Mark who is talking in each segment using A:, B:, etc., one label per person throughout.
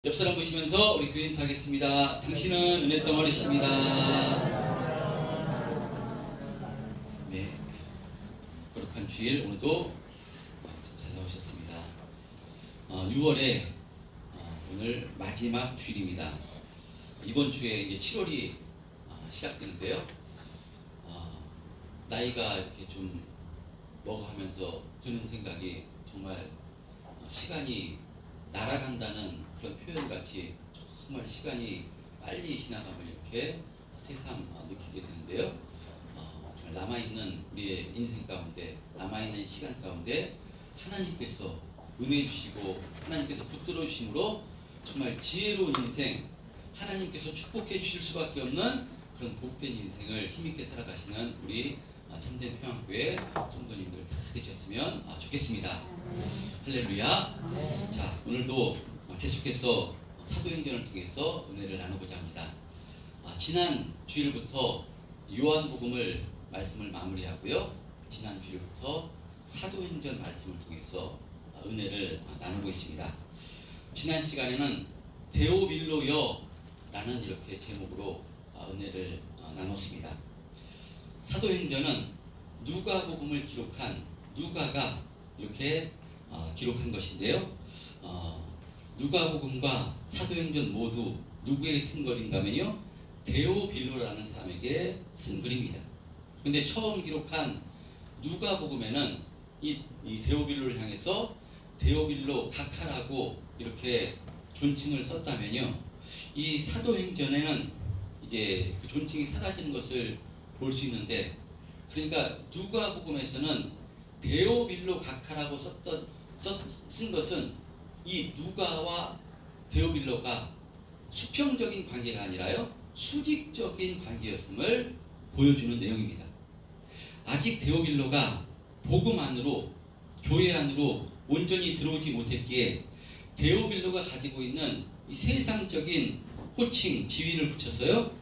A: 옆 사람 보시면서 우리 교회 인사하겠습니다. 당신은 은혜 덩어리십니다. 네, 거룩한 주일 오늘도 잘 나오셨습니다. 6월에 오늘 마지막 주일입니다. 이번 주에 이제 7월이 시작되는데요. 나이가 이렇게 좀 먹어가면서 드는 생각이 정말 시간이 날아간다는 그런 표현같이 정말 시간이 빨리 지나감을 이렇게 새삼 느끼게 되는데요. 정말 남아있는 우리의 인생 가운데, 남아있는 시간 가운데 하나님께서 은혜 주시고 하나님께서 붙들어 주심으로 정말 지혜로운 인생, 하나님께서 축복해 주실 수밖에 없는 그런 복된 인생을 힘있게 살아가시는 우리 참된 평안교회 성도님들 다 되셨으면 좋겠습니다. 할렐루야. 자, 오늘도 계속해서 사도행전을 통해서 은혜를 나누고자 합니다. 지난 주일부터 요한복음을 말씀을 마무리하고요. 지난 주일부터 사도행전 말씀을 통해서 은혜를 나누고 있습니다. 지난 시간에는 데오빌로여라는 이렇게 제목으로 은혜를 나눴습니다. 사도행전은 누가복음을 기록한 누가가 이렇게 기록한 것인데요. 누가복음과 사도행전 모두 누구에게 쓴 글인가면요, 데오빌로라는 사람에게 쓴 글입니다. 근데 처음 기록한 누가복음에는 이 데오빌로를 향해서 데오빌로 각하라고 이렇게 존칭을 썼다면요, 이 사도행전에는 이제 그 존칭이 사라지는 것을 볼 수 있는데, 그러니까 누가복음에서는 데오빌로 각하라고 쓴 것은 이 누가와 데오빌로가 수평적인 관계가 아니라요, 수직적인 관계였음을 보여주는 내용입니다. 아직 데오빌로가 복음 안으로, 교회 안으로 온전히 들어오지 못했기에 데오빌로가 가지고 있는 이 세상적인 호칭, 지위를 붙여서요,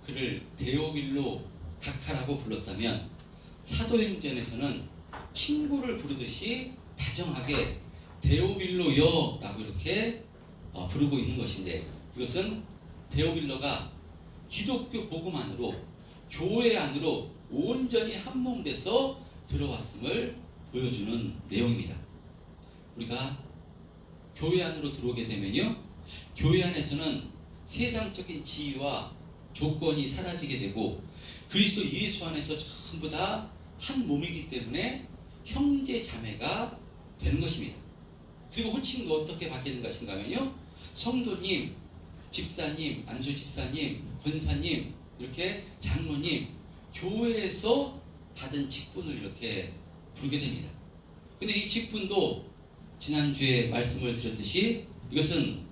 A: 그를 데오빌로 각하라고 불렀다면, 사도행전에서는 친구를 부르듯이 다정하게 데오빌로여라고 이렇게 부르고 있는 것인데, 이것은 데오빌로가 기독교 복음 안으로, 교회 안으로 온전히 한몸돼서 들어왔음을 보여주는 내용입니다. 우리가 교회 안으로 들어오게 되면요, 교회 안에서는 세상적인 지위와 조건이 사라지게 되고 그리스도 예수 안에서 전부 다 한 몸이기 때문에 형제 자매가 되는 것입니다. 그리고 호칭도 어떻게 바뀌는 것인가 하면요, 성도님, 집사님, 안수 집사님, 권사님, 이렇게 장로님, 교회에서 받은 직분을 이렇게 부르게 됩니다. 근데 이 직분도 지난주에 말씀을 드렸듯이 이것은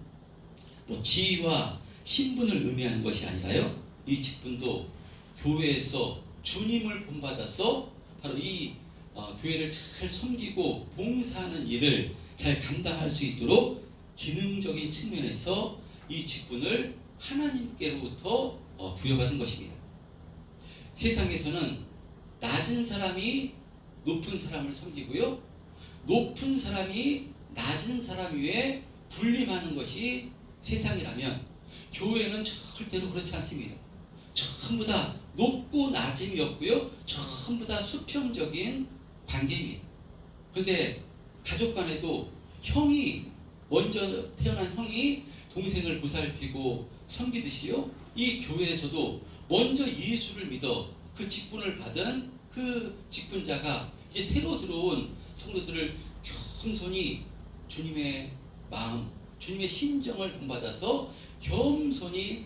A: 뭐 지위와 신분을 의미하는 것이 아니라요, 이 직분도 교회에서 주님을 본받아서 바로 이 교회를 잘 섬기고 봉사하는 일을 잘 감당할 수 있도록 기능적인 측면에서 이 직분을 하나님께로부터 부여받은 것입니다. 세상에서는 낮은 사람이 높은 사람을 섬기고요, 높은 사람이 낮은 사람 위에 군림하는 것이 세상이라면, 교회는 절대로 그렇지 않습니다. 전부 다 높고 낮음이 없고요, 전부 다 수평적인 관계입니다. 그런데 가족 간에도 형이, 먼저 태어난 형이 동생을 보살피고 섬기듯이요, 이 교회에서도 먼저 예수를 믿어 그 직분을 받은 그 직분자가 이제 새로 들어온 성도들을 겸손히 주님의 마음, 주님의 심정을 본받아서 겸손히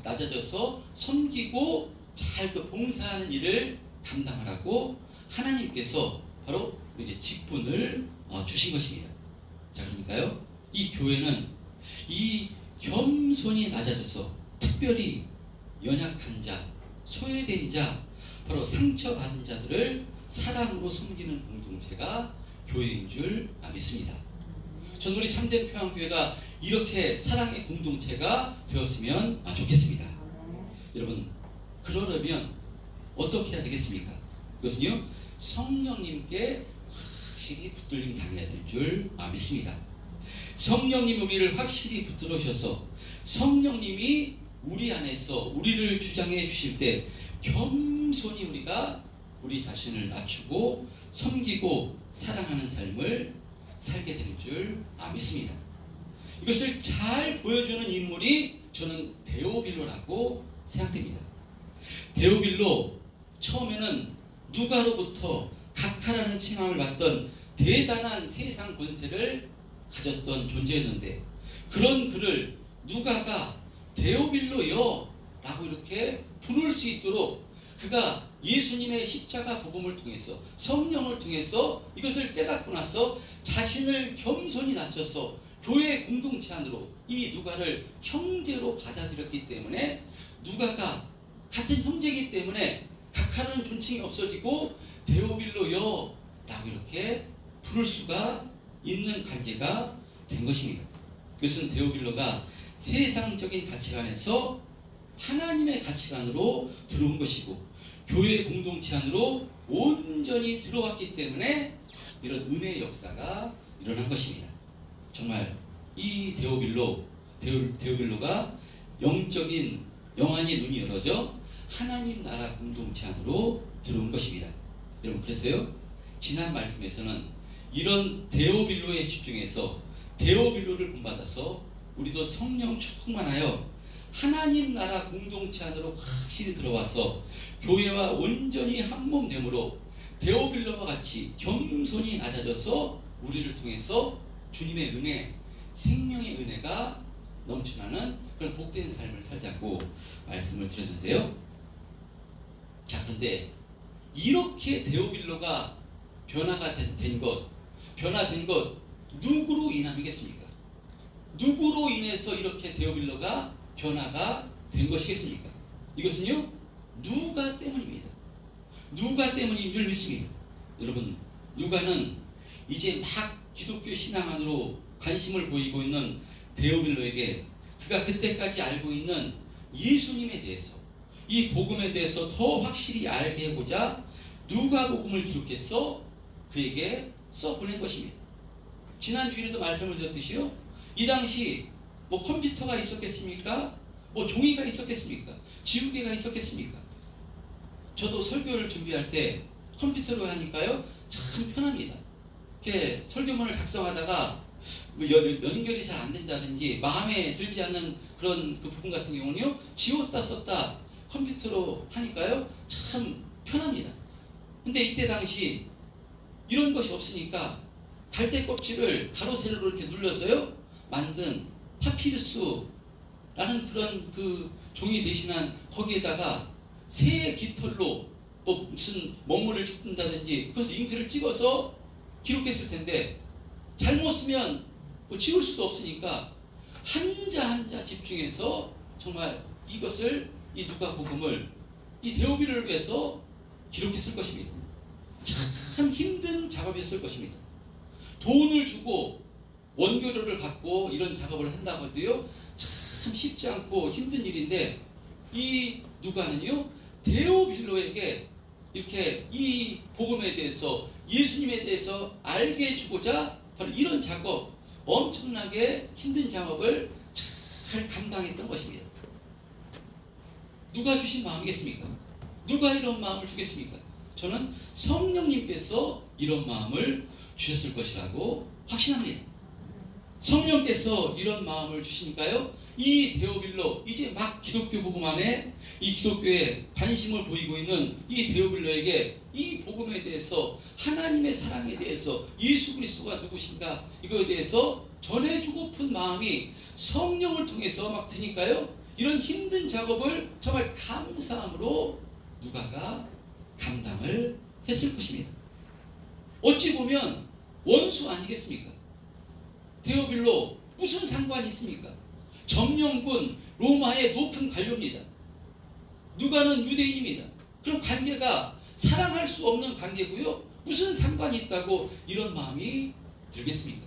A: 낮아져서 섬기고 잘 또 봉사하는 일을 감당하라고 하나님께서 바로 이제 직분을 주신 것입니다. 자, 그러니까요, 이 교회는 이 겸손히 낮아져서 특별히 연약한 자, 소외된 자, 바로 상처받은 자들을 사랑으로 섬기는 공동체가 교회인 줄 믿습니다. 전 우리 참된 평안교회가 이렇게 사랑의 공동체가 되었으면 좋겠습니다. 여러분, 그러려면 어떻게 해야 되겠습니까? 그것은요, 성령님께 확실히 붙들림 당해야 될 줄 믿습니다. 성령님 우리를 확실히 붙들으셔서 성령님이 우리 안에서 우리를 주장해 주실 때 겸손히 우리가 우리 자신을 낮추고 섬기고 사랑하는 삶을 살게 되는 줄 믿습니다. 이것을 잘 보여주는 인물이 저는 데오빌로라고 생각됩니다. 데오빌로 처음에는 누가로부터 각하라는 칭함을 받던 대단한 세상 권세를 가졌던 존재였는데 그런 그를 누가가 데오빌로여 라고 이렇게 부를 수 있도록 그가 예수님의 십자가 복음을 통해서 성령을 통해서 이것을 깨닫고 나서 자신을 겸손히 낮춰서 교회 공동체 안으로 이 누가를 형제로 받아들였기 때문에 누가가 같은 형제이기 때문에 각하라는 존칭이 없어지고 데오빌로여 라고 이렇게 부를 수가 있는 관계가 된 것입니다. 그것은 데오빌로가 세상적인 가치관에서 하나님의 가치관으로 들어온 것이고 교회 공동체 안으로 온전히 들어왔기 때문에 이런 은혜의 역사가 일어난 것입니다. 정말 이 데오빌로가 영적인 영안의 눈이 열어져 하나님 나라 공동체 안으로 들어온 것입니다. 여러분 그래서요 지난 말씀에서는 이런 데오빌로에 집중해서 데오빌로를 본받아서 우리도 성령 충만하여 하나님 나라 공동체 안으로 확실히 들어와서 교회와 온전히 한몸 되므로 데오빌로와 같이 겸손히 낮아져서 우리를 통해서 주님의 은혜, 생명의 은혜가 넘쳐나는 그런 복된 삶을 살자고 말씀을 드렸는데요. 자, 그런데 이렇게 데오빌로가 변화된 것 누구로 인함이겠습니까? 누구로 인해서 이렇게 데오빌로가 변화가 된 것이겠습니까? 이것은요 누가 때문입니다. 누가 때문인 줄 믿습니다. 여러분 누가는 이제 막 기독교 신앙 안으로 관심을 보이고 있는 데오빌로에게 그가 그때까지 알고 있는 예수님에 대해서 이 복음에 대해서 더 확실히 알게 하고자 누가복음을 기록해서 그에게 써보낸 것입니다. 지난 주일에도 말씀을 드렸듯이요 이 당시 뭐 컴퓨터가 있었겠습니까? 뭐 종이가 있었겠습니까? 지우개가 있었겠습니까? 저도 설교를 준비할 때 컴퓨터로 하니까요 참 편합니다. 이렇게 설교문을 작성하다가 뭐 연결이 잘 안 된다든지 마음에 들지 않는 그런 그 부분 같은 경우는요 지웠다 썼다 컴퓨터로 하니까요 참 편합니다. 근데 이때 당시 이런 것이 없으니까 갈대 껍질을 가로 세로로 이렇게 눌러서요 만든 파피루스라는 그런 그 종이 대신한 거기에다가 새 깃털로 뭐 무슨 먹물을 찍는다든지 그래서 잉크를 찍어서 기록했을 텐데 잘못 쓰면 뭐 지울 수도 없으니까 한자 한자 집중해서 정말 이것을 이 누가복음을 이 데오빌로를 위해서 기록했을 것입니다. 참 힘든 작업이었을 것입니다. 돈을 주고 원고료를 받고 이런 작업을 한다고 해도요 참 쉽지 않고 힘든 일인데 이 누가는요 데오빌로에게 이렇게 이 복음에 대해서 예수님에 대해서 알게 해주고자 바로 이런 작업 엄청나게 힘든 작업을 잘 감당했던 것입니다. 누가 주신 마음이겠습니까? 누가 이런 마음을 주겠습니까? 저는 성령님께서 이런 마음을 주셨을 것이라고 확신합니다. 성령께서 이런 마음을 주시니까요 이 데오빌로 이제 막 기독교 복음 안에 이 기독교에 관심을 보이고 있는 이 데오빌로에게 이 복음에 대해서 하나님의 사랑에 대해서 예수 그리스도가 누구신가 이거에 대해서 전해주고픈 마음이 성령을 통해서 막 드니까요 이런 힘든 작업을 정말 감사함으로 누가가 감당을 했을 것입니다. 어찌 보면 원수 아니겠습니까? 데오빌로 무슨 상관이 있습니까? 점령군 로마의 높은 관료입니다. 누가는 유대인입니다. 그럼 관계가 사랑할 수 없는 관계고요. 무슨 상관이 있다고 이런 마음이 들겠습니까?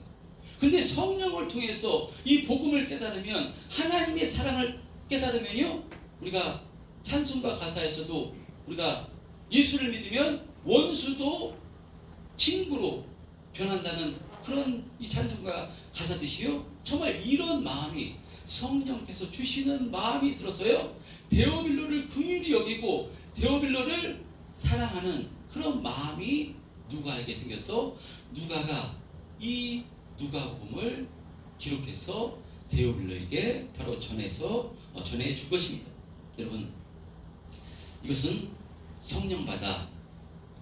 A: 근데 성령을 통해서 이 복음을 깨달으면 하나님의 사랑을 깨달으면요 우리가 찬송가 가사에서도 우리가 예수를 믿으면 원수도 친구로 변한다는 그런 이 찬송가 가사 뜻이요. 정말 이런 마음이 성령께서 주시는 마음이 들어서요. 데오빌로를 긍휼히 여기고 데오빌로를 사랑하는 그런 마음이 누가에게 생겨서 누가가 이 누가복음을 기록해서 데오빌로에게 바로 전해 줄 것입니다. 여러분, 이것은 성령 받아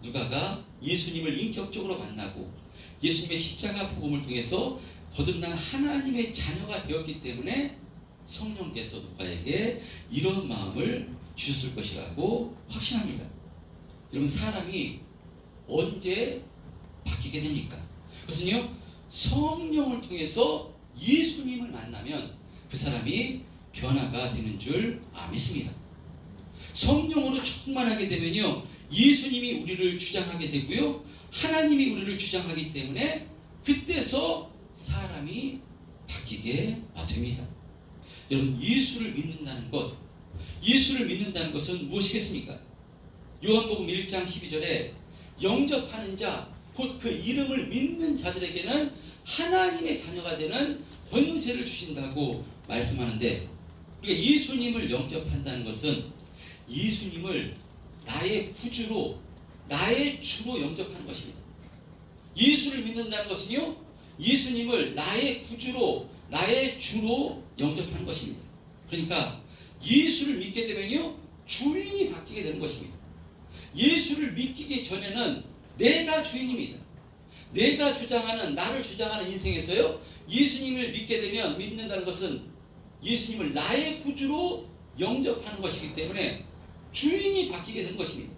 A: 누가가 예수님을 인격적으로 만나고 예수님의 십자가 복음을 통해서 거듭난 하나님의 자녀가 되었기 때문에 성령께서 누가에게 이런 마음을 주셨을 것이라고 확신합니다. 여러분, 사람이 언제 바뀌게 됩니까? 그것은요, 성령을 통해서 예수님을 만나면 그 사람이 변화가 되는 줄 믿습니다. 성령으로 충만하게 되면요, 예수님이 우리를 주장하게 되고요, 하나님이 우리를 주장하기 때문에 그때서 사람이 바뀌게 됩니다. 여러분, 예수를 믿는다는 것은 무엇이겠습니까? 요한복음 1장 12절에 영접하는 자, 곧 그 이름을 믿는 자들에게는 하나님의 자녀가 되는 권세를 주신다고 말씀하는데, 우리가 예수님을 영접한다는 것은 예수님을 나의 구주로, 나의 주로 영접하는 것입니다. 예수를 믿는다는 것은요, 예수님을 나의 구주로, 나의 주로 영접하는 것입니다. 그러니까 예수를 믿게 되면요, 주인이 바뀌게 되는 것입니다. 예수를 믿기 전에는 내가 주인입니다. 내가 주장하는, 나를 주장하는 인생에서요, 예수님을 믿는다는 것은 예수님을 나의 구주로 영접하는 것이기 때문에 주인이 바뀌게 되는 것입니다.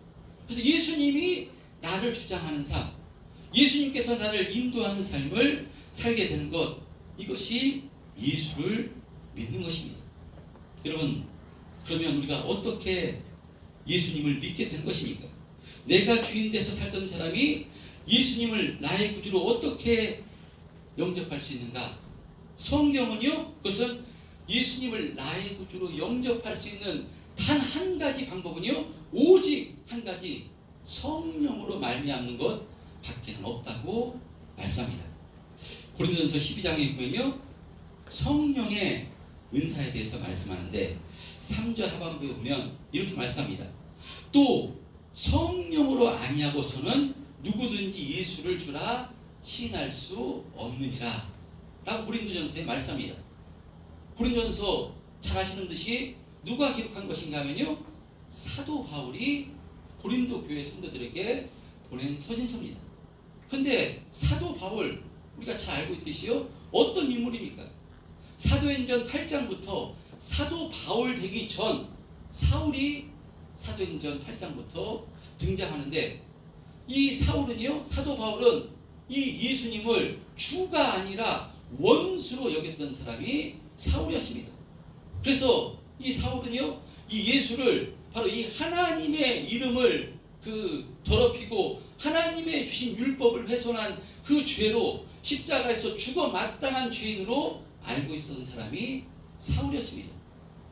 A: 그래서 예수님이 나를 주장하는 삶, 예수님께서 나를 인도하는 삶을 살게 되는 것, 이것이 예수를 믿는 것입니다. 여러분, 그러면 우리가 어떻게 예수님을 믿게 되는 것입니까? 내가 주인 돼서 살던 사람이 예수님을 나의 구주로 어떻게 영접할 수 있는가? 성경은요, 그것은 예수님을 나의 구주로 영접할 수 있는 단 한 가지 방법은요, 오직 한 가지, 성령으로 말미암는 것 밖에는 없다고 말씀합니다. 고린도전서 12장에 보면요, 성령의 은사에 대해서 말씀하는데 3절 하반부에 보면 이렇게 말씀합니다. 또 성령으로 아니하고서는 누구든지 예수를 주라 시인할 수 없느니라 라고 고린도전서에 말씀합니다. 고린도전서 잘 아시는 듯이 누가 기록한 것인가 하면요, 사도 바울이 고린도 교회 성도들에게 보낸 서신서입니다. 근데 사도 바울, 우리가 잘 알고 있듯이요, 어떤 인물입니까? 사도행전 8장부터 사도 바울 되기 전 사울이 사도행전 8장부터 등장하는데, 이 사울은요, 사도 바울은 이 예수님을 주가 아니라 원수로 여겼던 사람이 사울이었습니다. 그래서 이 사울은요, 이 예수를 바로 이 하나님의 이름을 더럽히고 하나님의 주신 율법을 훼손한 그 죄로 십자가에서 죽어 마땅한 죄인으로 알고 있었던 사람이 사울이었습니다.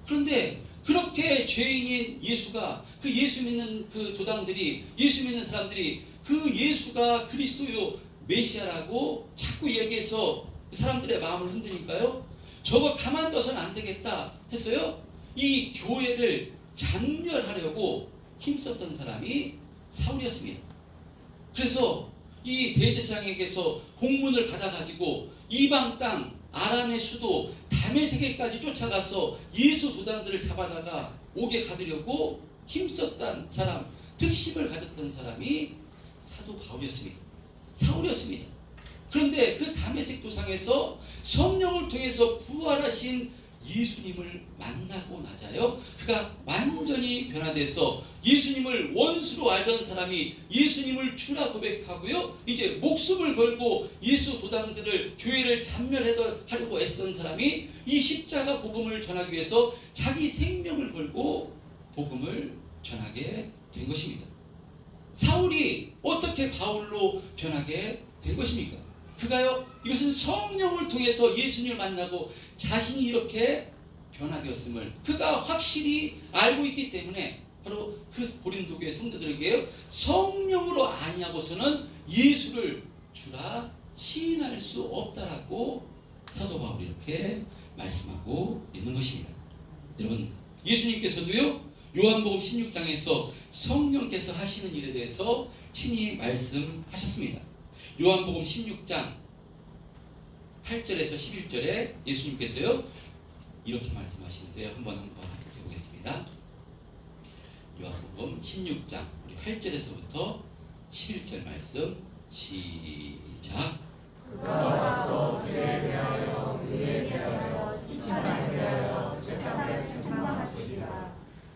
A: 그런데 그렇게 죄인인 예수가, 그 예수 믿는 그 도당들이, 예수 믿는 사람들이 그 예수가 그리스도요 메시아라고 자꾸 얘기해서 사람들의 마음을 흔드니까요, 저거 가만둬서는 안 되겠다 했어요. 이 교회를 장렬하려고 힘썼던 사람이 사울이었습니다. 그래서 이 대제사장에게서 공문을 받아가지고 이방 땅 아람의 수도 다메섹에까지 쫓아가서 예수 도당들을 잡아다가 옥에 가두려고 힘썼던 사람, 특심을 가졌던 사람이 사도 바울이었습니다. 사울이었습니다. 그런데 그 다메섹 도상에서 성령을 통해서 부활하신 예수님을 만나고 나자요, 그가 완전히 변화돼서 예수님을 원수로 알던 사람이 예수님을 주라 고백하고요, 이제 목숨을 걸고 예수 도당들을, 교회를 잔멸하려고 애쓰던 사람이 이 십자가 복음을 전하기 위해서 자기 생명을 걸고 복음을 전하게 된 것입니다. 사울이 어떻게 바울로 변하게 된 것입니까? 그가요, 이것은 성령을 통해서 예수님을 만나고 자신이 이렇게 변화되었음을 그가 확실히 알고 있기 때문에 바로 그 고린도 교회 성도들에게요, 성령으로 아니하고서는 예수를 주라 시인할 수 없다라고 사도 바울이 이렇게 말씀하고 있는 것입니다. 여러분, 예수님께서도요 요한복음 16장에서 성령께서 하시는 일에 대해서 친히 말씀하셨습니다. 요한복음 16장 8절에서 11절에 예수님께서요 이렇게 말씀하시는데요. 한번 해보겠습니다. 요한복음 16장 우리 8절에서부터 11절 말씀 시작.
B: 그가 와서 죄에 대하여 의에 대하여 심판에 대하여 세상을 책망하시리라.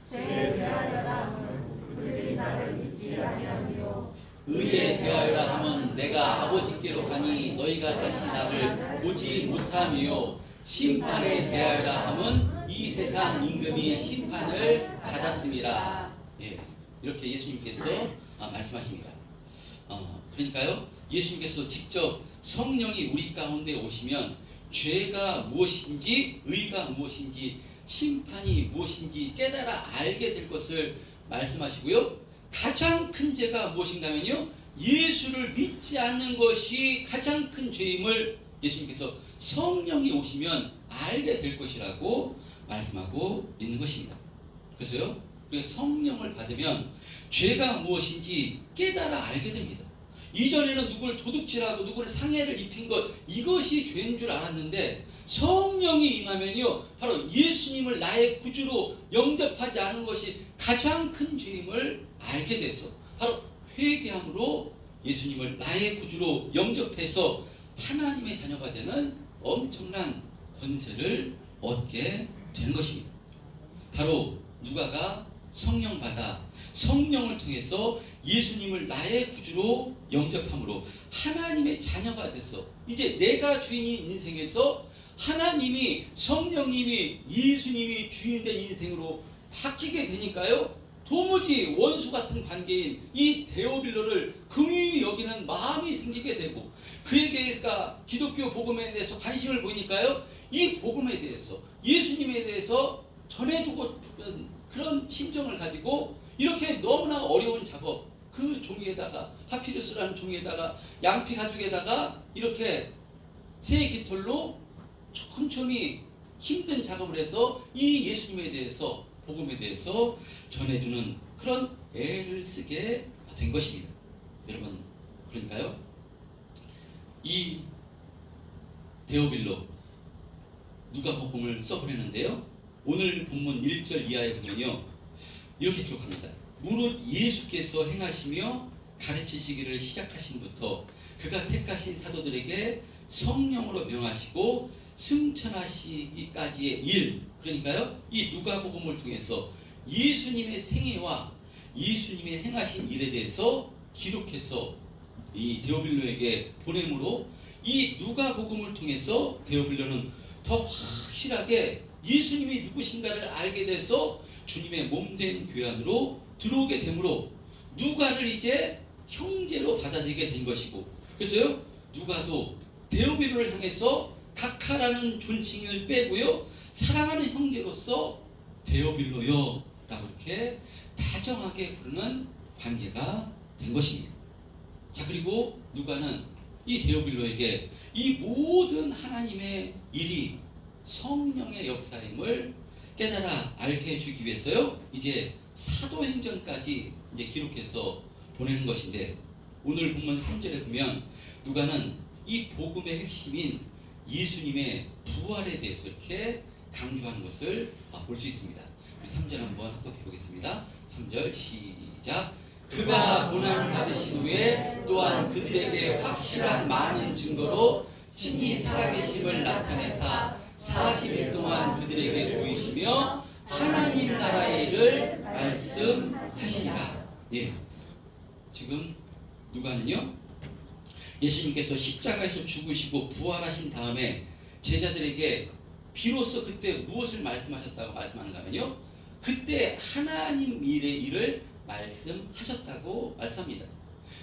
B: 죄에 대하여라 함은 그들이 나를 믿지 아니하니요
A: 의에 대하여라 함은 내가 아버지께로 가니 너희가 다시 나를 보지 못하며 심판에 대하여라 함은 이 세상 임금이 심판을 받았습니다. 예, 이렇게 예수님께서 말씀하십니다. 그러니까요 예수님께서 직접 성령이 우리 가운데 오시면 죄가 무엇인지 의가 무엇인지 심판이 무엇인지 깨달아 알게 될 것을 말씀하시고요. 가장 큰 죄가 무엇인가면요 예수를 믿지 않는 것이 가장 큰 죄임을 예수님께서 성령이 오시면 알게 될 것이라고 말씀하고 있는 것입니다. 그래서요 성령을 받으면 죄가 무엇인지 깨달아 알게 됩니다. 이전에는 누구를 도둑질하고 누구를 상해를 입힌 것 이것이 죄인 줄 알았는데 성령이 임하면요 바로 예수님을 나의 구주로 영접하지 않은 것이 가장 큰 죄임을 알게 돼서 바로 회개함으로 예수님을 나의 구주로 영접해서 하나님의 자녀가 되는 엄청난 권세를 얻게 되는 것입니다. 바로 누가가 성령 받아 성령을 통해서 예수님을 나의 구주로 영접함으로 하나님의 자녀가 돼서 이제 내가 주인인 인생에서 하나님이 성령님이 예수님이 주인된 인생으로 바뀌게 되니까요 도무지 원수 같은 관계인 이 데오빌로를 긍휼히 여기는 마음이 생기게 되고 그에게가 기독교 복음에 대해서 관심을 보이니까요 이 복음에 대해서 예수님에 대해서 전해주고 싶은 그런 심정을 가지고 이렇게 너무나 어려운 작업 그 종이에다가 파피루스라는 종이에다가 양피 가죽에다가 이렇게 새 깃털로 촘촘히 힘든 작업을 해서 이 예수님에 대해서 복음에 대해서 전해주는 그런 애를 쓰게 된 것입니다. 여러분 그러니까요 이 데오빌로 누가복음을 써보냈는데요 오늘 본문 1절 이하에 보면요 이렇게 기록합니다. 무릇 예수께서 행하시며 가르치시기를 시작하신부터 그가 택하신 사도들에게 성령으로 명하시고 승천하시기까지의 일 그러니까요 이 누가복음을 통해서 예수님의 생애와 예수님의 행하신 일에 대해서 기록해서 이 데오빌로에게 보냄으로 이 누가복음을 통해서 데오빌로는 더 확실하게 예수님이 누구신가를 알게 돼서 주님의 몸된 교회 안으로 들어오게 되므로 누가를 이제 형제로 받아들이게 된 것이고 그래서요 누가도 데오빌로를 향해서 각하라는 존칭을 빼고요 사랑하는 형제로서 데오빌로요 라고 이렇게 다정하게 부르는 관계가 된 것입니다. 자 그리고 누가는 이 데오빌로에게 이 모든 하나님의 일이 성령의 역사임을 깨달아 알게 해주기 위해서요 이제 사도행전까지 이제 기록해서 보내는 것인데 오늘 본문 3절에 보면 누가는 이 복음의 핵심인 예수님의 부활에 대해서 이렇게 강조하는 것을 볼 수 있습니다. 3절 한번 합독해 보겠습니다. 3절 시작. 그가 고난 받으신 후에 또한 그들에게 확실한 많은 증거로 친히 살아계심을 나타내사 40일 동안 그들에게 보이시며 하나님 나라의 일을 말씀하시니라. 예, 지금 누가는요 예수님께서 십자가에서 죽으시고 부활하신 다음에 제자들에게 비로소 그때 무엇을 말씀하셨다고 말씀하는가 하면요 그때 하나님 일의 일을 말씀하셨다고 말씀합니다.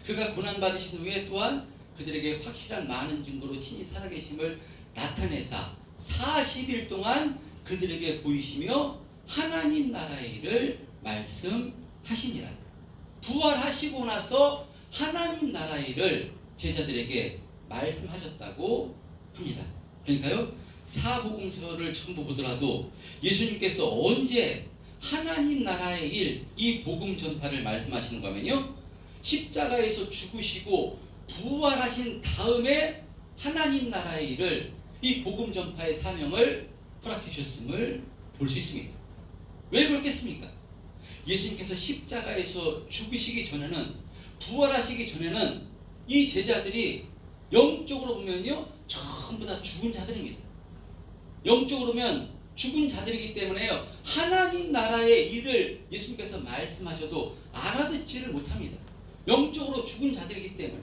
A: 그가 고난받으신 후에 또한 그들에게 확실한 많은 증거로 친히 살아계심을 나타내사 40일 동안 그들에게 보이시며 하나님 나라의 일을 말씀하시니라. 부활하시고 나서 하나님 나라의 일을 제자들에게 말씀하셨다고 합니다. 그러니까요, 사복음서를 전부 보더라도 예수님께서 언제 하나님 나라의 일, 이 복음 전파를 말씀하시는 거면요, 십자가에서 죽으시고 부활하신 다음에 하나님 나라의 일을, 이 복음 전파의 사명을 허락해 주셨음을 볼 수 있습니다. 왜 그렇겠습니까? 예수님께서 십자가에서 죽으시기 전에는, 부활하시기 전에는 이 제자들이 영적으로 보면요, 전부 다 죽은 자들입니다. 영적으로 보면 죽은 자들이기 때문에요, 하나님 나라의 일을 예수님께서 말씀하셔도 알아듣지를 못합니다. 영적으로 죽은 자들이기 때문에.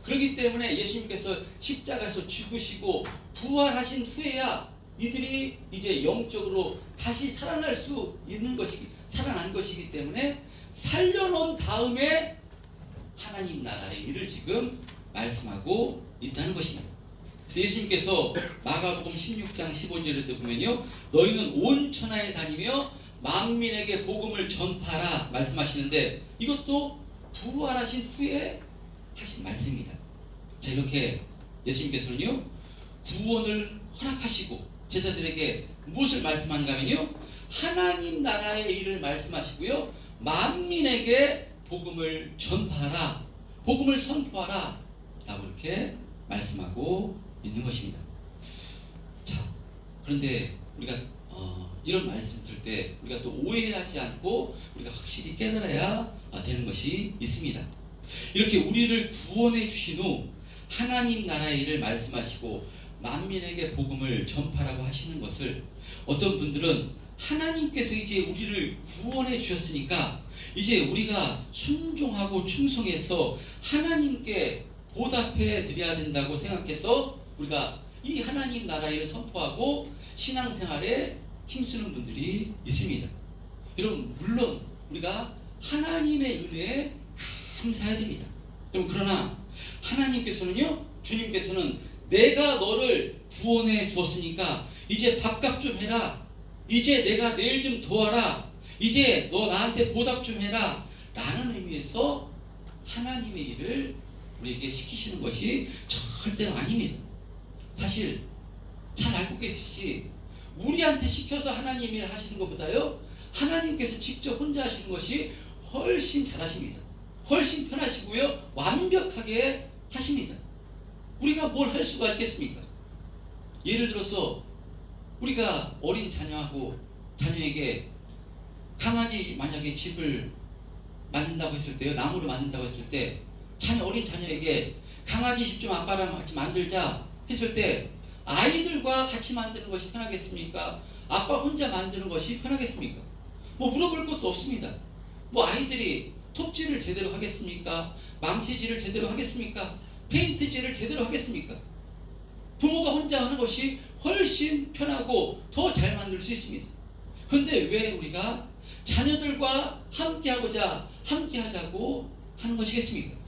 A: 그렇기 때문에 예수님께서 십자가에서 죽으시고 부활하신 후에야 이들이 이제 영적으로 다시 살아날 수 있는 것이기, 살아난 것이기 때문에 살려놓은 다음에 하나님 나라의 일을 지금 말씀하고 있다는 것입니다. 그래서 예수님께서 마가복음 16장 15절에도 보면요, 너희는 온 천하에 다니며 만민에게 복음을 전파하라 말씀하시는데, 이것도 부활하신 후에 하신 말씀입니다. 자, 이렇게 예수님께서는요, 구원을 허락하시고 제자들에게 무엇을 말씀하는가 하면요, 하나님 나라의 일을 말씀하시고요, 만민에게 복음을 전파하라, 복음을 선포하라 라고 이렇게 말씀하고 있는 것입니다. 자, 그런데 우리가 이런 말씀 들 때 우리가 또 오해하지 않고 우리가 확실히 깨달아야 되는 것이 있습니다. 이렇게 우리를 구원해 주신 후 하나님 나라의 일을 말씀하시고 만민에게 복음을 전파라고 하시는 것을, 어떤 분들은 하나님께서 이제 우리를 구원해 주셨으니까 이제 우리가 순종하고 충성해서 하나님께 보답해 드려야 된다고 생각해서 우리가 이 하나님 나라의 일을 선포하고 신앙생활에 힘쓰는 분들이 있습니다. 여러분, 물론 우리가 하나님의 은혜에 감사해야 됩니다. 여러분, 그러나 하나님께서는요, 주님께서는 내가 너를 구원해 주었으니까 이제 밥값 좀 해라, 이제 내가 내일 좀 도와라, 이제 너 나한테 보답 좀 해라 라는 의미에서 하나님의 일을 우리에게 시키시는 것이 절대로 아닙니다. 사실 잘 알고 계시지, 우리한테 시켜서 하나님 일을 하시는 것보다요, 하나님께서 직접 혼자 하시는 것이 훨씬 잘하십니다. 훨씬 편하시고요, 완벽하게 하십니다. 우리가 뭘 할 수가 있겠습니까? 예를 들어서 우리가 어린 자녀에게 강아지 만약에 집을 만든다고 했을 때요, 나무를 만든다고 했을 때, 어린 자녀에게 강아지 집 좀 아빠랑 같이 만들자 했을 때 아이들과 같이 만드는 것이 편하겠습니까? 아빠 혼자 만드는 것이 편하겠습니까? 뭐 물어볼 것도 없습니다. 뭐 아이들이 톱질을 제대로 하겠습니까? 망치질을 제대로 하겠습니까? 페인트질을 제대로 하겠습니까? 부모가 혼자 하는 것이 훨씬 편하고 더 잘 만들 수 있습니다. 그런데 왜 우리가 자녀들과 함께 하자고 하는 것이겠습니까?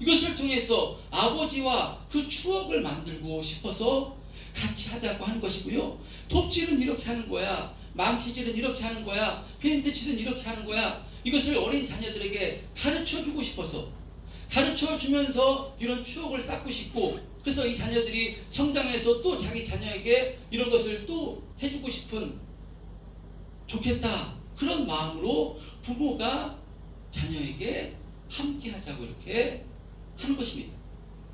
A: 이것을 통해서 아버지와 그 추억을 만들고 싶어서 같이 하자고 하는 것이고요, 톱질은 이렇게 하는 거야, 망치질은 이렇게 하는 거야, 페인트칠은 이렇게 하는 거야, 이것을 어린 자녀들에게 가르쳐 주고 싶어서, 가르쳐 주면서 이런 추억을 쌓고 싶고, 그래서 이 자녀들이 성장해서 또 자기 자녀에게 이런 것을 또 해주고 싶은, 좋겠다, 그런 마음으로 부모가 자녀에게 함께 하자고 이렇게 하는 것입니다.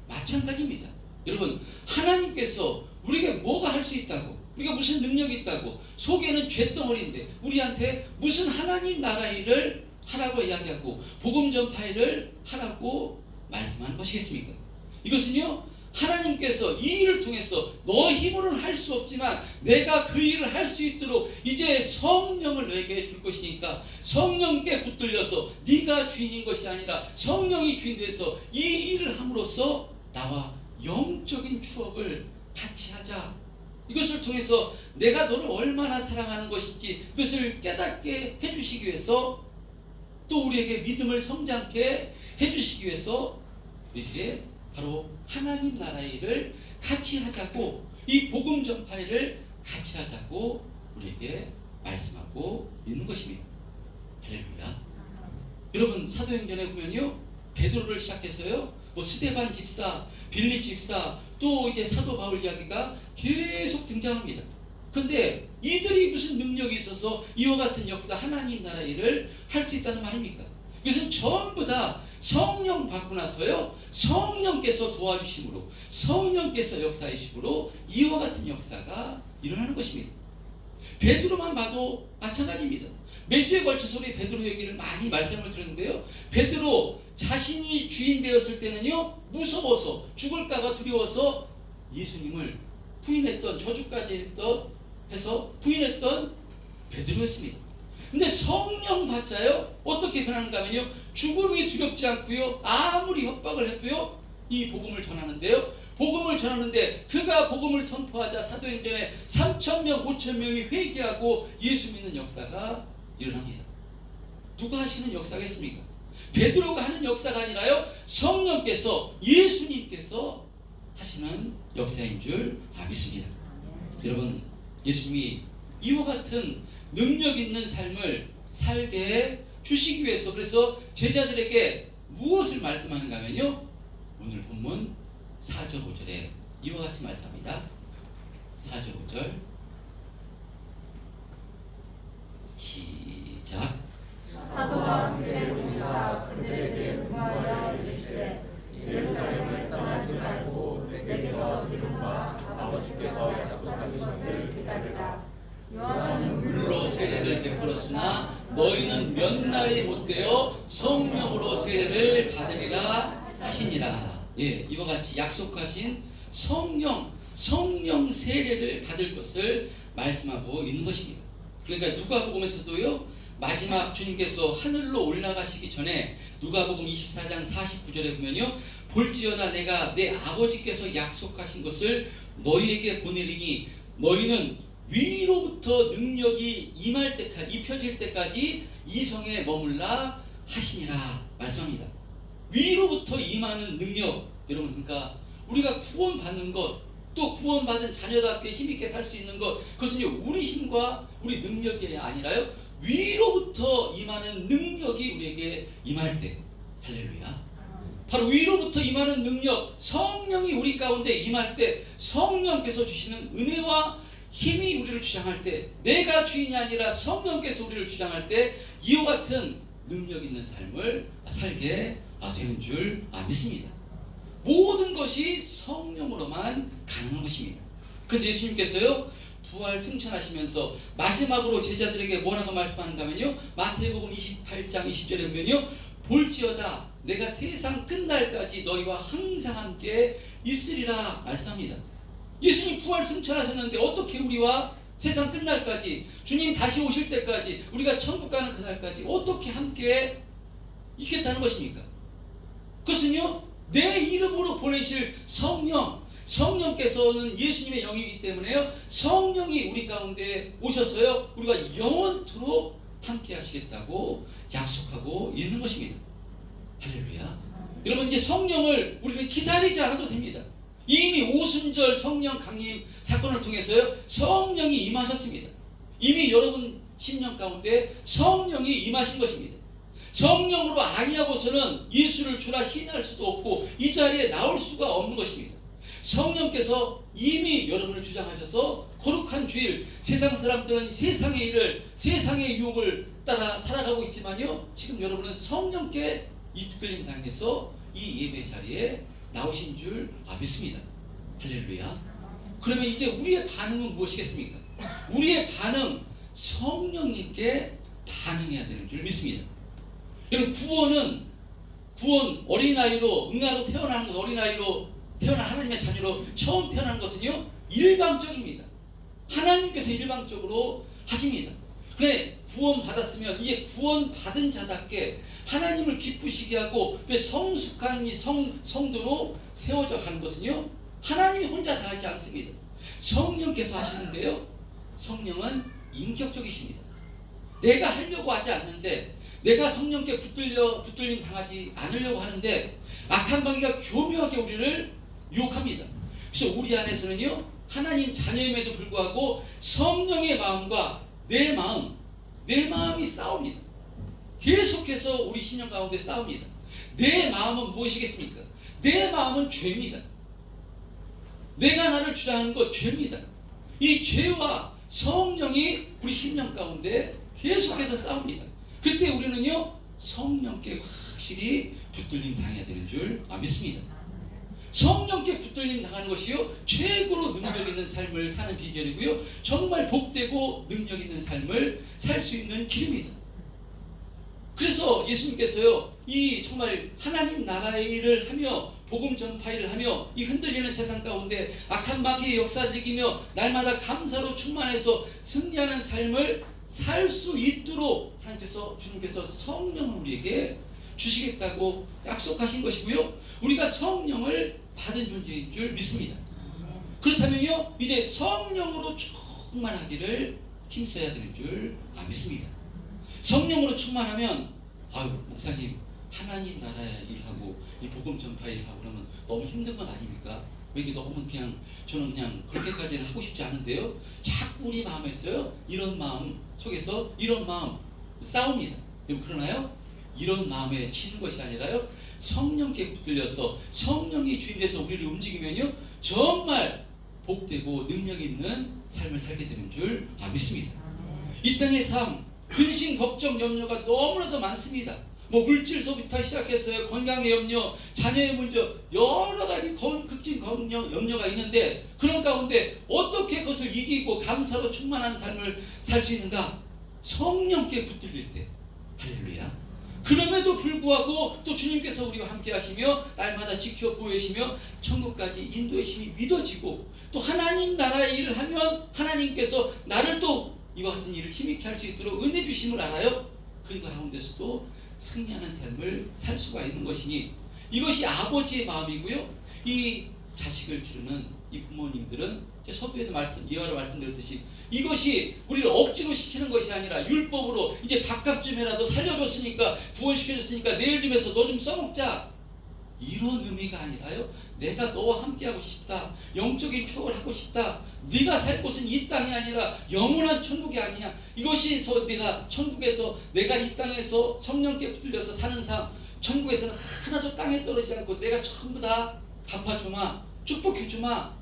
A: 마찬가지입니다. 여러분, 하나님께서 우리에게 뭐가 할 수 있다고, 우리가 무슨 능력이 있다고, 속에는 쇳덩어리인데 우리한테 무슨 하나님 나라 일을 하라고 이야기하고 복음 전파 일을 하라고 말씀하는 것이겠습니까? 이것은요, 하나님께서 이 일을 통해서 너 힘으로는 할 수 없지만 내가 그 일을 할 수 있도록 이제 성령을 너에게 줄 것이니까 성령께 붙들려서 네가 주인인 것이 아니라 성령이 주인 돼서 이 일을 함으로써 나와 영적인 추억을 같이 하자. 이것을 통해서 내가 너를 얼마나 사랑하는 것인지 그것을 깨닫게 해주시기 위해서, 또 우리에게 믿음을 성장케 해주시기 위해서 이렇게 바로 하나님 나라의 일을 같이 하자고, 이 복음 전파 일을 같이 하자고 우리에게 말씀하고 있는 것입니다. 할렐루야. 여러분, 사도행전에 보면요, 베드로를 시작해서요 뭐 스데반 집사, 빌립 집사, 또 이제 사도 바울 이야기가 계속 등장합니다. 그런데 이들이 무슨 능력이 있어서 이와 같은 역사, 하나님 나라 일을 할 수 있다는 말입니까? 이것은 전부 다 성령 받고 나서요, 성령께서 도와주심으로, 성령께서 역사이심으로 이와 같은 역사가 일어나는 것입니다. 베드로만 봐도 마찬가지입니다. 몇 주에 걸쳐서 우리 베드로 얘기를 많이 말씀을 들었는데요, 베드로 자신이 주인 되었을 때는요, 무서워서 죽을까봐 두려워서 예수님을 부인했던, 저주까지 해서 부인했던 베드로였습니다. 근데 성령 받자요, 어떻게 변하는가 하면요, 죽음이 두렵지 않고요, 아무리 협박을 해도요, 이 복음을 전하는데요, 복음을 전하는데 그가 복음을 선포하자 사도행전에 3,000명 5,000명이 회개하고 예수 믿는 역사가 일어납니다. 누가 하시는 역사겠습니까? 베드로가 하는 역사가 아니라요, 성령께서, 예수님께서 하시는 역사인 줄 믿습니다. 여러분, 예수님이 이와 같은 능력 있는 삶을 살게 주시기 위해서, 그래서 제자들에게 무엇을 말씀하는가 하면요, 오늘 본문 4절 5절에 이와 같이 말씀합니다. 4절 5절 시작.
B: 사도와 그들의 군사 그들에게 분하여 이르시되 예루살렘을 떠나지 말고 내게서 들은바 아버지께서 약속하신 것을 기다리라. 요한은
A: 물로 세례를 베풀었으나 너희는 몇 날이 못되어 성령으로 세례를 받으리라 하시니라. 예, 이와 같이 약속하신 성령 세례를 받을 것을 말씀하고 있는 것입니다. 그러니까 누가복음에서도요, 마지막 주님께서 하늘로 올라가시기 전에 누가복음 24장 49절에 보면요, 볼지어다 내가 내 아버지께서 약속하신 것을 너희에게 보내리니 너희는 위로부터 능력이 임할 때까지, 입혀질 때까지 이 성에 머물라 하시니라 말씀합니다. 위로부터 임하는 능력, 여러분, 그러니까 우리가 구원받는 것, 또 구원받은 자녀답게 힘있게 살 수 있는 것, 그것은요, 우리 힘과 우리 능력이 아니라요, 위로부터 임하는 능력이 우리에게 임할 때, 할렐루야, 바로 위로부터 임하는 능력, 성령이 우리 가운데 임할 때, 성령께서 주시는 은혜와 힘이 우리를 주장할 때, 내가 주인이 아니라 성령께서 우리를 주장할 때 이와 같은 능력 있는 삶을 살게 되는 줄 믿습니다. 모든 것이 성령으로만 가능한 것입니다. 그래서 예수님께서요, 부활 승천하시면서 마지막으로 제자들에게 뭐라고 말씀하는가 하면요, 마태복음 28장 20절에 보면요, 볼지어다 내가 세상 끝날까지 너희와 항상 함께 있으리라 말씀합니다. 예수님 부활 승천하셨는데 어떻게 우리와 세상 끝날까지, 주님 다시 오실 때까지, 우리가 천국 가는 그날까지 어떻게 함께 있겠다는 것입니까? 그것은요, 내 이름으로 보내실 성령께서는 예수님의 영이기 때문에요, 성령이 우리 가운데 오셔서요, 우리가 영원토록 함께 하시겠다고 약속하고 있는 것입니다. 할렐루야. 여러분, 이제 성령을 우리는 기다리지 않아도 됩니다. 이미 오순절 성령 강림 사건을 통해서요, 성령이 임하셨습니다. 이미 여러분 심령 가운데 성령이 임하신 것입니다. 성령으로 아니하고서는 예수를 주라 시인할 수도 없고 이 자리에 나올 수가 없는 것입니다. 성령께서 이미 여러분을 주장하셔서 거룩한 주일, 세상 사람들은 세상의 일을, 세상의 유혹을 따라 살아가고 있지만요, 지금 여러분은 성령께 이끌림 당해서 이 예배 자리에 나오신 줄 믿습니다. 할렐루야. 그러면 이제 우리의 반응은 무엇이겠습니까? 우리의 반응, 성령님께 반응해야 되는 줄 믿습니다. 여러분, 구원 어린아이로, 응아로 태어나는 것, 어린아이로 태어난 하나님의 자녀로 처음 태어난 것은요, 일방적입니다. 하나님께서 일방적으로 하십니다. 그래, 구원 받았으면 이제 구원 받은 자답게 하나님을 기쁘시게 하고 성숙한 이 성도로 세워져 가는 것은요, 하나님이 혼자 다 하지 않습니다. 성령께서 하시는데요, 성령은 인격적이십니다. 내가 하려고 하지 않는데, 내가 성령께 붙들림 당하지 않으려고 하는데 악한 마귀가 교묘하게 우리를 유혹합니다. 그래서 우리 안에서는요, 하나님 자녀임에도 불구하고 성령의 마음과 내 마음이 싸웁니다. 계속해서 우리 신령 가운데 싸웁니다. 내 마음은 무엇이겠습니까? 내 마음은 죄입니다. 내가 나를 주장하는 것 죄입니다. 이 죄와 성령이 우리 심령 가운데 계속해서 싸웁니다. 그때 우리는요 성령께 확실히 붙들림 당해야 되는 줄 믿습니다. 성령께 붙들림 당하는 것이요 최고로 능력 있는 삶을 사는 비결이고요, 정말 복되고 능력 있는 삶을 살 수 있는 길입니다. 그래서 예수님께서요 이 정말 하나님 나라의 일을 하며 복음 전파 일을 하며 이 흔들리는 세상 가운데 악한 마귀의 역사를 이기며 날마다 감사로 충만해서 승리하는 삶을 살 수 있도록 주님께서 성령을 우리에게 주시겠다고 약속하신 것이고요, 우리가 성령을 받은 존재인 줄 믿습니다. 그렇다면요 이제 성령으로 충만하기를 힘써야 되는 줄 믿습니다. 성령으로 충만하면 목사님 하나님 나라의 일하고 이 복음 전파 일하고 그러면 너무 힘든 건 아닙니까? 왜 이게 너무 저는 그냥 그렇게까지는 하고 싶지 않은데요, 자꾸 우리 마음에서요 이런 마음 속에서 이런 마음 싸웁니다. 여러분 그러나요? 이런 마음에 치는 것이 아니라요 성령께 붙들려서 성령이 주인돼서 우리를 움직이면요 정말 복되고 능력 있는 삶을 살게 되는 줄 믿습니다. 이 땅의 삶 근심 걱정 염려가 너무나도 많습니다. 물질 소비부터 시작해서요 건강의 염려, 자녀의 문제, 여러 가지 극진 염려가 있는데 그런 가운데 어떻게 그것을 이기고 감사로 충만한 삶을 살 수 있는가? 성령께 붙들릴 때. 할렐루야. 그럼에도 불구하고 또 주님께서 우리와 함께 하시며 날마다 지켜 보이시며 천국까지 인도의 힘이 믿어지고 또 하나님 나라의 일을 하면 하나님께서 나를 또 이와 같은 일을 힘있게 할 수 있도록 은혜 주심을 알아요. 그 가운데서도 승리하는 삶을 살 수가 있는 것이니 이것이 아버지의 마음이고요, 이 자식을 기르는 이 부모님들은 서두에도 예화로 말씀드렸듯이 이것이 우리를 억지로 시키는 것이 아니라 율법으로 이제 밥값 좀 해라도 살려줬으니까 구원시켜줬으니까 내일 좀 해서 너 좀 써먹자, 이런 의미가 아니라요 내가 너와 함께하고 싶다, 영적인 추억을 하고 싶다, 네가 살 곳은 이 땅이 아니라 영원한 천국이 아니냐, 이것이 내가 천국에서 내가 이 땅에서 성령께 붙들려서 사는 삶, 천국에서는 하나도 땅에 떨어지지 않고 내가 전부 다 갚아주마 축복해주마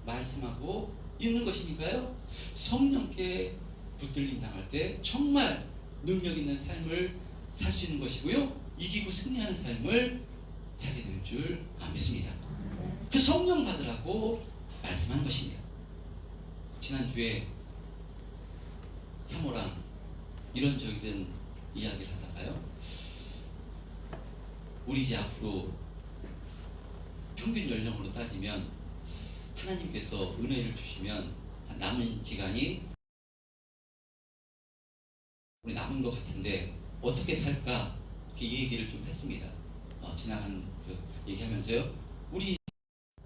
A: 말씀하고 있는 것이니까요, 성령께 붙들림 당할 때 정말 능력 있는 삶을 살 수 있는 것이고요, 이기고 승리하는 삶을 살게 되는 줄 믿습니다. 그 성령 받으라고 말씀한 것입니다. 지난주에 사모랑 이런저런 이야기를 하다가요, 우리 이제 앞으로 평균 연령으로 따지면 하나님께서 은혜를 주시면 남은 기간이 우리 남은 것 같은데 어떻게 살까, 이렇게 이 얘기를 좀 했습니다. 지나간 그 얘기하면서요, 우리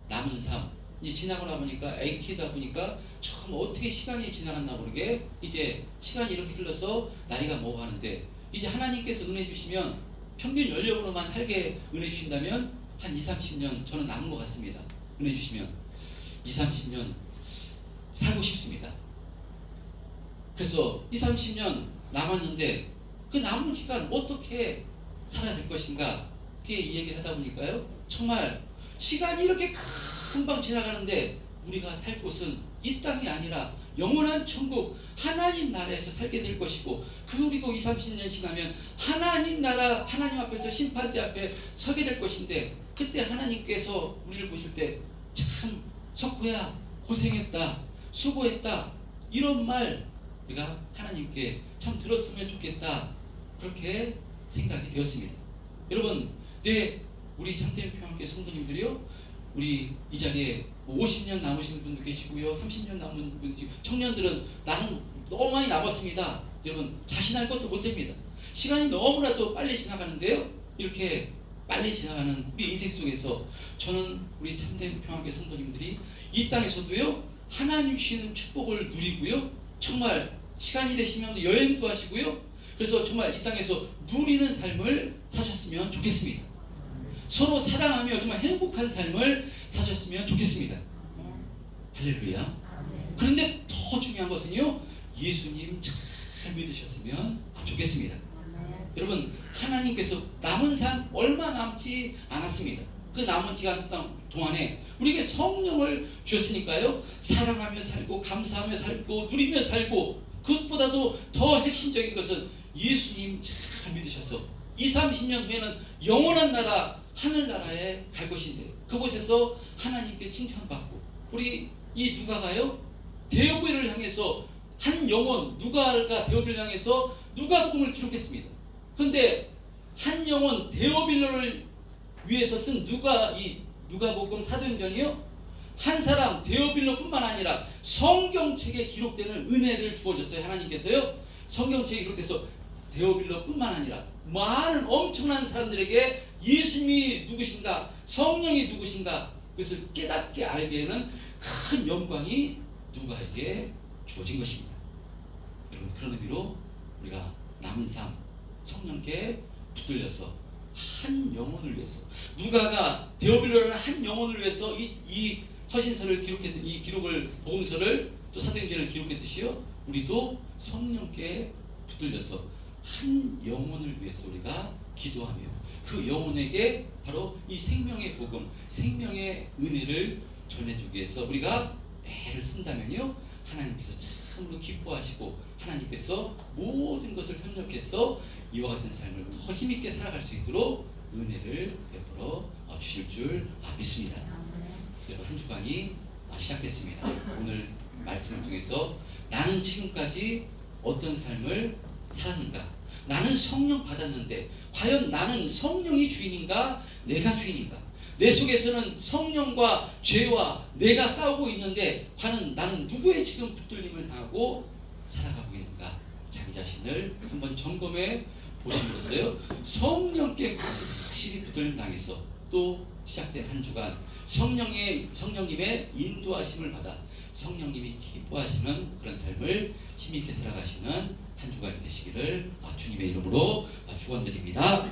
A: 남은 삶 이제 지나고 나보니까 애 키우다 보니까 참 어떻게 시간이 지나갔나 모르게 이제 시간이 이렇게 흘러서 나이가 뭐 하는데 이제 하나님께서 은혜 주시면 평균 연령으로만 살게 은혜 주신다면 한 20-30년 저는 남은 것 같습니다. 은혜 주시면 20-30년 살고 싶습니다. 그래서 20-30년 남았는데 그 남은 기간 어떻게 살아야 될 것인가, 그렇게 이 얘기를 하다 보니까요 정말 시간이 이렇게 금방 지나가는데 우리가 살 곳은 이 땅이 아니라 영원한 천국 하나님 나라에서 살게 될 것이고, 그리고 20-30년 지나면 하나님 나라 하나님 앞에서 심판대 앞에 서게 될 것인데 그때 하나님께서 우리를 보실 때 참 석호야 고생했다 수고했다 이런 말 우리가 하나님께 참 들었으면 좋겠다, 그렇게 생각이 되었습니다. 여러분 우리 참된 평안교회 성도님들이요, 우리 이 자리에 50년 남으신 분도 계시고요, 30년 남은 분도 계시고, 청년들은 나는 너무 많이 남았습니다. 여러분 자신할 것도 못됩니다. 시간이 너무나도 빨리 지나가는데요, 이렇게 빨리 지나가는 우리 인생 속에서 저는 우리 참된 평안교회 성도님들이 이 땅에서도요 하나님 주시는 축복을 누리고요, 정말 시간이 되시면 여행도 하시고요, 그래서 정말 이 땅에서 누리는 삶을 사셨으면 좋겠습니다. 서로 사랑하며 정말 행복한 삶을 사셨으면 좋겠습니다. 할렐루야. 그런데 더 중요한 것은요, 예수님 잘 믿으셨으면 좋겠습니다. 여러분 하나님께서 남은 삶 얼마 남지 않았습니다. 그 남은 기간 동안에 우리에게 성령을 주셨으니까요. 사랑하며 살고 감사하며 살고 누리며 살고, 그것보다도 더 핵심적인 것은 예수님 잘 믿으셔서 20-30년 후에는 영원한 나라 하늘나라에 갈 것인데, 그곳에서 하나님께 칭찬받고, 우리 이 누가가요 데오빌을 향해서 한 영혼, 누가가 데오빌을 향해서 누가복음을 기록했습니다. 그런데 한 영혼 데오빌로를 위해서 쓴 누가복음 사도행전이요, 한 사람 데오빌로뿐만 아니라 성경책에 기록되는 은혜를 주어줬어요. 하나님께서요 성경책에 기록돼서 데오빌로뿐만 아니라 많은 엄청난 사람들에게 예수님이 누구신가, 성령이 누구신가, 그것을 깨닫게 알게는 큰 영광이 누가에게 주어진 것입니다. 여러분, 그런 의미로 우리가 남은 삶 성령께 붙들려서 한 영혼을 위해서, 누가가 데오빌로라는 한 영혼을 위해서 이 서신서를 기록했던 이 기록을, 복음서를 또 사도행전을 기록했듯이요, 우리도 성령께 붙들려서 한 영혼을 위해서 우리가 기도하며 그 영혼에게 바로 이 생명의 복음, 생명의 은혜를 전해주기 위해서 우리가 애를 쓴다면요, 하나님께서 참으로 기뻐하시고 하나님께서 모든 것을 협력해서 이와 같은 삶을 더 힘있게 살아갈 수 있도록 은혜를 베풀어 주실 줄 믿습니다. 여러분, 한 주간이 시작됐습니다. 오늘 말씀을 통해서 나는 지금까지 어떤 삶을 살았는가, 나는 성령 받았는데 과연 나는 성령이 주인인가, 내가 주인인가, 내 속에서는 성령과 죄와 내가 싸우고 있는데 과연 나는 누구의 지금 붙들림을 당하고 살아가고 있는가, 자기 자신을 한번 점검해 보심으로써요, 성령께 확실히 붙들림 당해서 또 시작된 한 주간 성령님의 인도하심을 받아 성령님이 기뻐하시는 그런 삶을 힘있게 살아가시는 한 주간이 되시기를 주님의 이름으로 축원드립니다.